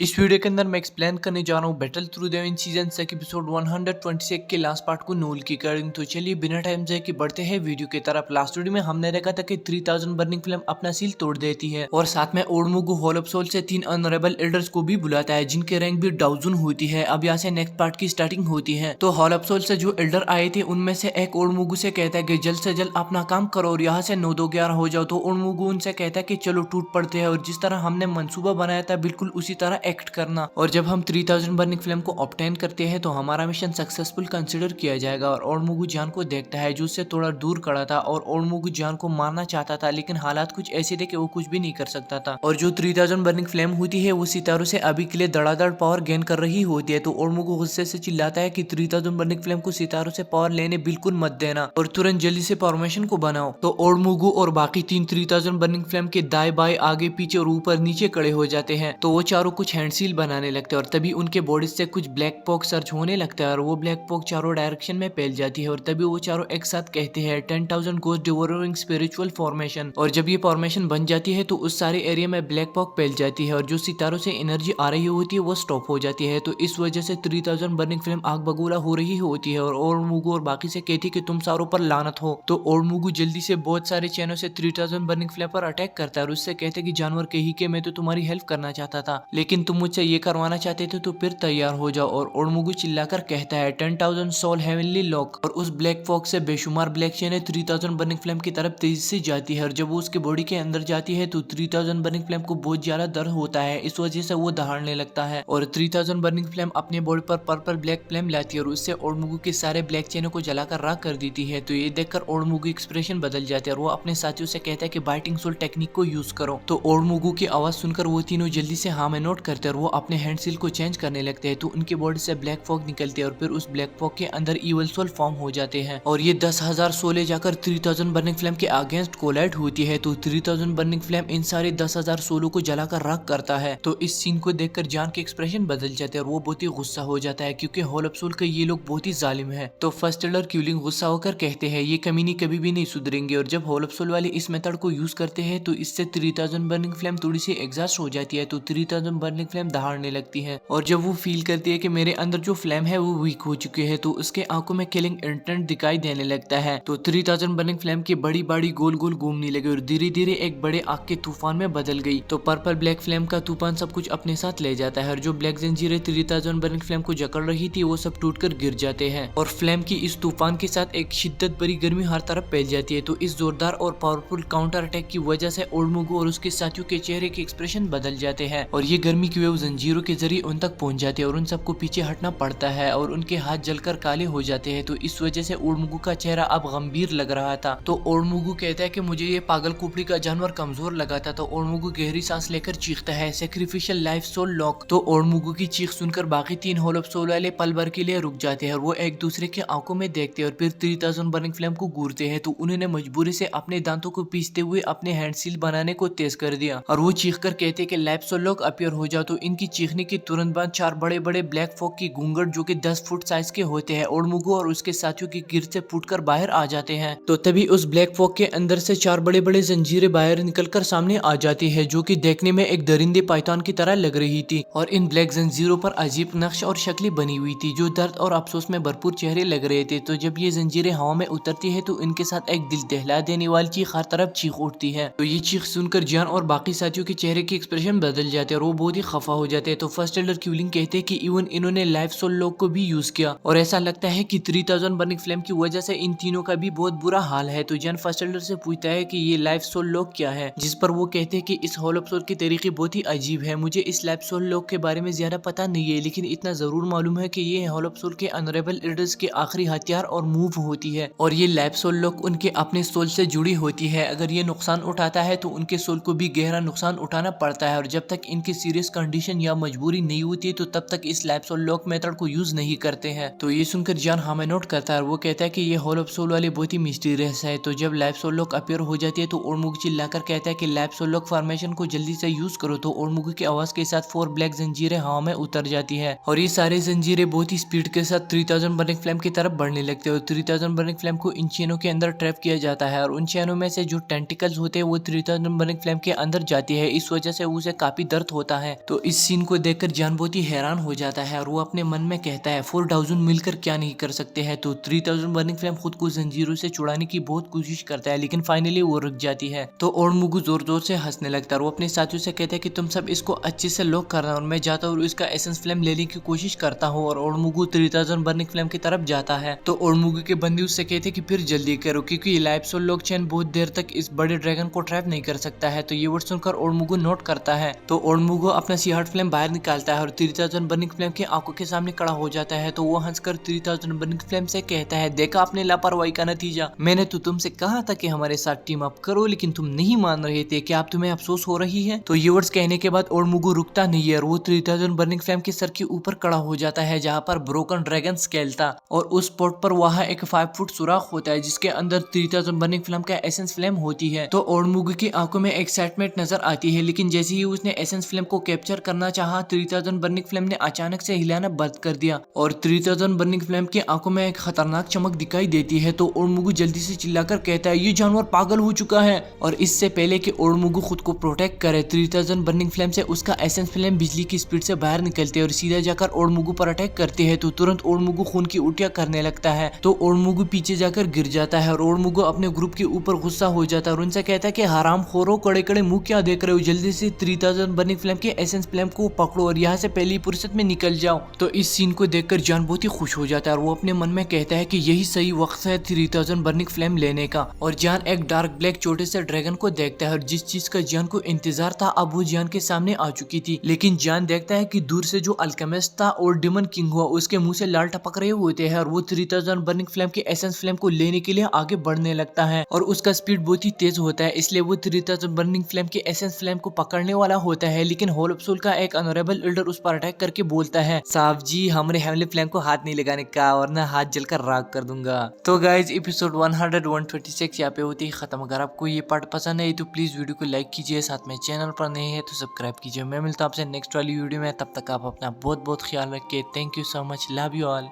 इस वीडियो के अंदर मैं एक्सप्लेन करने जा रहा हूँ battle through the wind season 6 episode 126 के लास्ट पार्ट को नूल की करिंग। तो चलिए बिना टाइम जाए कि बढ़ते हैं वीडियो की तरफ। लास्ट वीडियो में हमने देखा था कि 3000 बर्निंग फ्लेम अपना सील तोड़ देती है और साथ में ओडमुगु हॉल ऑफ सोल से 3 अनरेबल एल्डर्स को भी बुलाता है जिनके रैंक भी डाउजन होती है। अब यहाँ से नेक्स्ट पार्ट की स्टार्टिंग होती है। तो हॉल ऑफ सोल से जो एल्डर आए थे उनमें से एक ओडमुगु से कहता है कि जल्द से जल्द अपना काम करो और यहाँ से 9-2-11 हो जाओ। तो ओडमुगु उनसे कहता है कि चलो टूट पड़ते हैं और जिस तरह हमने मंसूबा बनाया था बिल्कुल उसी तरह एक्ट करना। और जब हम 3000 बर्निंग फ्लेम को ऑब्टेन करते हैं तो हमारा मिशन सक्सेसफुल कंसिडर किया जाएगा। और ओडमुगु जान को देखता है जो उससे थोड़ा दूर खड़ा था और ओडमुगु जान को मारना चाहता था लेकिन हालात कुछ ऐसे थे कि वो कुछ भी नहीं कर सकता था। और जो 3000 बर्निंग फ्लेम होती है वो सितारों से अभी के लिए धड़ाधड़ पावर गेन कर रही होती है। तो ओडमुगु गुस्से से चिल्लाता है कि 3000 बर्निंग फ्लेम को सितारों से पावर लेने बिल्कुल मत देना और तुरंत जल्दी से फॉर्मेशन को बनाओ। तो ओडमुगु और बाकी 3000 बर्निंग फ्लेम के दाएं बाएं आगे पीछे और ऊपर नीचे खड़े हो जाते हैं। तो वो चारों कुछ हैंडसील बनाने लगते हैं और तभी उनके बॉडी से कुछ ब्लैक पॉक सर्च होने लगता है और वो ब्लैक पॉक चारों डायरेक्शन में फैल जाती है। और तभी वो चारों एक साथ कहते हैं 10,000 गोस्ट डिवोरिंग स्पिरिचुअल फॉर्मेशन। और जब ये फॉर्मेशन बन जाती है तो उस सारे एरिया में ब्लैक पॉक फैल जाती है और जो सितारों से एनर्जी आ रही होती है वो स्टॉप हो जाती है। तो इस वजह से 3000 बर्निंग फ्लेम आग बगूला हो रही होती है और ओडमुगु और बाकी से कहती है कि तुम सारों पर लानत हो। तो ओडमुगु जल्दी से बहुत सारे चैनों से 3000 बर्निंग फ्लेम पर अटैक करता है और उससे कहते हैं कि जानवर कही के मैं तो तुम्हारी हेल्प करना चाहता था लेकिन तुम मुझसे ये करवाना चाहते थे तो फिर तैयार हो जाओ। और ओडमुगु चिल्लाकर कहता है 10,000 सोल हेवनली लॉक। और उस ब्लैक फॉक्स से बेशुमार ब्लैक चेन 3000 बर्निंग फ्लेम की तरफ तेजी से जाती है और जब वो उसके बॉडी के अंदर जाती है तो 3000 बर्निंग फ्लेम को बहुत ज्यादा दर्द होता है। इस वजह से वो दहाड़ने लगता है और 3000 बर्निंग फ्लेम अपने बॉडी पर पर्पल ब्लैक फ्लेम लाती है और उससे ओडमुगु के सारे ब्लैक चेनों को जलाकर राख कर देती है। तो ये देखकर ओडमुगु एक्सप्रेशन बदल जाते हैं और वो अपने साथियों से कहता है कि बाइटिंग सोल टेक्निक को यूज करो। तो ओडमुगु की आवाज सुनकर वो तीनों जल्दी से हाँ में नोट करते हैं और वो अपने हैंड सील को चेंज करने लगते हैं। तो उनकी बॉडी से ब्लैक फॉग निकलती है और फिर उस ब्लैक फॉग के अंदर इवल सोल फॉर्म हो जाते हैं और ये 10,000 सोले जाकर 3000 बर्निंग फ्लेम के अगेंस्ट कोलाइड होती है। तो 3000 बर्निंग फ्लेम इन सारे 10,000 सोलों को जलाकर राख करता है। तो इस सीन को देखकर जान के एक्सप्रेशन बदल जाते हैं और वो बहुत ही गुस्सा हो जाता है क्योंकि हॉल ऑफ सोल के ये लोग बहुत ही जालिम है। तो फर्स्ट एल्डर क्यूलिंग गुस्सा होकर कहते हैं ये कमीनी कभी भी नहीं सुधरेंगे। और जब हॉल ऑफ सोल वाले इस मेथड को यूज करते हैं तो इससे 3000 बर्निंग फ्लेम थोड़ी सी एग्जॉस्ट हो जाती है। तो 3000 बर्निंग फ्लेम दहाड़ने लगती है और जब वो फील करती है कि मेरे अंदर जो फ्लेम है वो वीक हो चुके हैं तो उसके आंखों में किलिंग इंटेंट दिखाई देने लगता है। तो 3000 बर्निंग फ्लेम की बड़ी बड़ी गोल गोल घूमने लगी और धीरे धीरे एक बड़े आग के तूफान में बदल गई। तो पर्पल ब्लैक फ्लेम का तूफान सब कुछ अपने साथ ले जाता है और जो ब्लैक जंजीरें 3000 बर्निंग फ्लेम को जकड़ रही थी वो सब टूटकर गिर जाते हैं और फ्लेम की इस तूफान के साथ एक शिद्दत भरी गर्मी हर तरफ फैल जाती है। तो इस जोरदार और पावरफुल काउंटर अटैक की वजह से ओडमुगु और उसके साथियों के चेहरे के एक्सप्रेशन बदल जाते हैं और ये गर्मी की वेव जंजीरों के जरिए उन तक पहुंच जाती है और उन सबको पीछे हटना पड़ता है और उनके हाथ जलकर काले हो जाते हैं। तो इस वजह से ओडमुगु का चेहरा अब गंभीर लग रहा था। तो ओडमुगु कहता है कि मुझे ये पागल कुपड़ी का जानवर कमजोर लगा था। तो ओडमुगु गहरी सांस लेकर चीखता है सैक्रिफिशियल लाइफ सोल लॉक। तो ओडमुगु की चीख सुनकर बाकी 3 हॉल ऑफ सोल वाले पल भर के लिए रुक जाते हैं और वो एक दूसरे के आंखों में देखते हैं और फिर 3000 बर्निंग फ्लेम को घूरते हैं। तो उन्होंने मजबूरी से अपने दांतों को पीसते हुए अपने हैंड सील बनाने को तेज कर दिया और वो चीख कर कहते कि लाइफ सोल लॉक अपीयर हो जाओ। तो इनकी चीखने के तुरंत बाद 4 बड़े बड़े ब्लैक फॉग की घूंघट जो कि 10 फुट साइज के होते हैं ओडमुगु और उसके साथियों की गिर से फूटकर बाहर आ जाते हैं। तो तभी उस ब्लैक फॉग के अंदर से 4 बड़े बड़े जंजीरें बाहर निकलकर सामने आ जाती है जो कि देखने में एक दरिंदे पाइथन की तरह लग रही थी और इन ब्लैक जंजीरों पर अजीब नक्श और शक्लें बनी हुई थी जो दर्द और अफसोस में भरपूर चेहरे लग रहे थे। तो जब ये जंजीरें हवा में उतरती है तो इनके साथ एक दिल दहला देने वाली चीख हर तरफ चीख उठती है। तो ये चीख सुनकर जान और बाकी साथियों के चेहरे के एक्सप्रेशन बदल जाते हैं और वो बहुत ही खफा हो जाते हैं। तो फर्स्ट एल्डर क्यूलिंग कहते हैं कि इवन इन्होंने लाइफ सोल लॉक को भी यूज किया और ऐसा लगता है कि 3000 बर्निंग फ्लेम की वजह से इन तीनों का भी बहुत बुरा हाल है। तो जन फर्स्ट एल्डर से पूछता है कि ये लाइफ सोल लॉक क्या है जिस पर वो कहते हैं कि इस हॉल ऑफ सोल के तरीके बहुत ही अजीब है। मुझे इस लाइफ सोल लॉक के बारे में ज्यादा पता नहीं है लेकिन इतना जरूर मालूम है कि ये हॉल ऑफ सोल के अनरेबल एल्डर्स के आखिरी हथियार और मूव होती है और ये लाइफ सोल लॉक उनके अपने सोल से जुड़ी होती है। अगर ये नुकसान उठाता है तो उनके सोल को भी गहरा नुकसान उठाना पड़ता है और जब तक इनकी सीरियस कंडीशन या मजबूरी नहीं होती है तो तब तक इस लाइफ सोल लॉक मेथड को यूज नहीं करते हैं। तो ये सुनकर जान हमें नोट करता है और वो कहता है कि ये हॉल ऑफ सोल वाले बहुत ही मिस्टीरियस है। तो जब लाइफ सोल लॉक अपीयर हो जाती है तो ओडमुगु चिल्लाकर कहता है कि लाइफ सोल लॉक फॉर्मेशन को जल्दी से यूज करो। तो ओडमुगु की आवाज के साथ 4 ब्लैक जंजीरें हवा में उतर जाती है और ये सारे जंजीरें बहुत ही स्पीड के साथ 3000 बर्निंग फ्लेम की तरफ बढ़ने लगते हैं और 3000 बर्निंग फ्लेम को इन चेनों के अंदर ट्रैप किया जाता है और उन चेनों में से जो टेंटिकल्स होते हैं वो 3000 बर्निंग फ्लेम के अंदर जाती है। इस वजह से उसे काफी दर्द होता है। तो तो इस सीन को देखकर जान बहुत ही हैरान हो जाता है और वो अपने मन में कहता है 4000 मिलकर क्या नहीं कर सकते हैं। तो 3000 बर्निंग फ्लेम खुद को जंजीरों से छुड़ाने की बहुत कोशिश करता है लेकिन फाइनली वो रुक जाती है। तो ओडमुगु जोर जोर से हंसने लगता है और वो अपने साथियों से कहता है कि तुम सब इसको अच्छे से लॉक करना और मैं जाता हूँ और इसका एसेंस फ्लेम लेने की कोशिश करता हूँ। और ओडमुगु 3000 बर्निंग फ्लेम की तरफ जाता है। तो ओडमुगु के बंदी उससे कहते हैं कि फिर जल्दी करो क्योंकि लाइफ सोल लॉक चेन बहुत देर तक इस बड़े ड्रैगन को ट्रैप नहीं कर सकता है। तो ये वर्ड सुनकर ओडमुगु नोट करता है। तो ओडमुगु अपना सी हार्ट फ्लेम बाहर निकालता है और 3000 बर्निंग फ्लेम की आंखों के सामने खड़ा हो जाता है। तो वो हंसकर 3000 बर्निंग फ्लेम से कहता है, देखा आपने लापरवाही का नतीजा, मैंने तो तुमसे कहा था कि हमारे साथ टीम अप करो लेकिन तुम नहीं मान रहे थे, क्या आप तुम्हें अफसोस हो रही है। तो ये वर्ड्स कहने के बाद ओडमुगु रुकता नहीं है और वो 3000 बर्निंग फ्लेम के सर के ऊपर खड़ा हो जाता है जहाँ पर ब्रोकन ड्रैगन स्केल था और उस स्पॉट पर वहाँ एक 5 फुट सुराख होता है जिसके अंदर 3000 बर्निंग फ्लेम का एसेंस फ्लेम होती है। तो ओडमुगु की आंखों में एक्साइटमेंट नजर आती है लेकिन जैसे ही उसने एसेंस फ्लेम को कैप्चर करना चाहा 3000 बर्निंग फ्लेम ने अचानक से हिलाना बंद कर दिया और 3000 बर्निंग फ्लेम की आंखों में एक खतरनाक चमक दिखाई देती है। तो ओडमुगु जल्दी से चिल्लाकर कहता है, ये जानवर पागल हो चुका है। और इससे पहले कि ओडमुगु खुद को प्रोटेक्ट करे 3000 बर्निंग फ्लेम से उसका एसेंस फ्लेम बिजली की स्पीड से बाहर निकलते हैं और सीधा जाकर ओडमुगु पर अटैक करते हैं। तो तुरंत ओडमुगु खून की उल्टियां करने लगता है। तो ओडमुगु पीछे जाकर गिर जाता है और ओडमुगु अपने ग्रुप के ऊपर गुस्सा हो जाता है और उनसे कहता है कि हरामखोरों, कड़े कड़े मुंह क्या देख रहे हो, जल्दी से 3000 बर्निंग फ्लेम के एसेंस फ्लेम को पकड़ो और यहाँ से पहली फुर्सत में निकल जाओ। तो इस सीन को देखकर जान बहुत ही खुश हो जाता है और वो अपने मन में कहता है कि यही सही वक्त है 3000 बर्निंग फ्लेम लेने का। और जान एक डार्क ब्लैक छोटे से ड्रैगन को देखता है और जिस चीज का जान को इंतजार था अब वो जान के सामने आ चुकी थी। लेकिन जान देखता है कि दूर से जो अल्केमिस्ट था और डिमन किंग हुआ उसके मुंह से लाल टपक रहे होते हैं और वो 3000 बर्निंग फ्लेम के एसेंस फ्लेम को लेने के लिए आगे बढ़ने लगता है और उसका स्पीड बहुत ही तेज होता है इसलिए वो 3000 बर्निंग फ्लेम के एसेंस फ्लेम को पकड़ने वाला होता है। लेकिन होल ऑफ सोल का एक ऑनरेबल एल्डर उस पर अटैक करके बोलता है, साहब जी हमारे हेवनली फ्लेम को हाथ नहीं लगाने का वरना हाथ जलकर राख कर दूंगा। तो गाइज एपिसोड 126 यहाँ पे होती है खत्म। अगर आपको ये पार्ट पसंद है तो प्लीज वीडियो को लाइक कीजिए, साथ में चैनल पर नहीं है तो सब्सक्राइब कीजिए। मैं मिलता हूँ आपसे नेक्स्ट वाली वीडियो में, तब तक आप अपना बहुत बहुत ख्याल रखिए। Thank you so much, love you all.